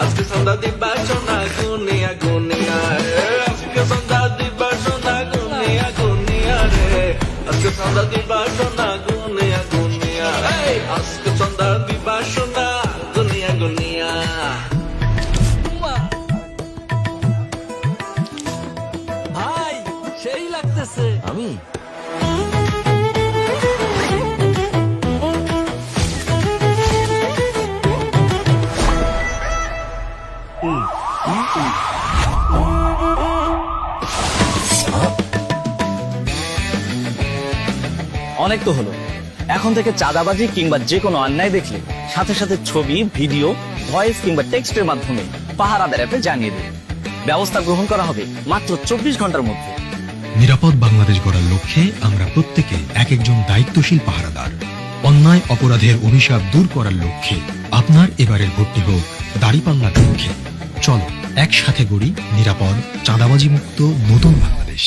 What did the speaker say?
আজকে সন্ধ্যা দিবা সোনা গুনিয়া গুনিয়া রে আজকে সন্ধ্যা দিবা সোনা গুনিয়া গুনিয়া রে আজকে সন্ধ্যা দিবা সোনা গুনিয়া গুনিয়া আজকে সন্ধ্যা দিবা সোনা গুনিয়া গুনিয়া। ভাই সেই লাগতেছে। আমি অনেক তো হলো, এখন থেকে চাঁদাবাজি কিংবা যে কোনো অন্যায় দেখলে সাথে সাথে ছবি, ভিডিও, ভয়েস কিংবা টেক্সটের মাধ্যমে পাহারাদার অ্যাপে জানিয়ে দেবে। ব্যবস্থা গ্রহণ করা হবে মাত্র 24 ঘন্টার মধ্যে। নিরাপদ বাংলাদেশ গড়ার লক্ষ্যে আমরা প্রত্যেকে এক একজন দায়িত্বশীল পাহারাদার। অন্যায় অপরাধের অভিশাপ দূর করার লক্ষ্যে আপনার এবারের ভোটটি হোক দাঁড়িপাল্লার লক্ষ্যে। চলো একসাথে গড়ি নিরাপদ, চাঁদাবাজি মুক্ত নতুন বাংলাদেশ।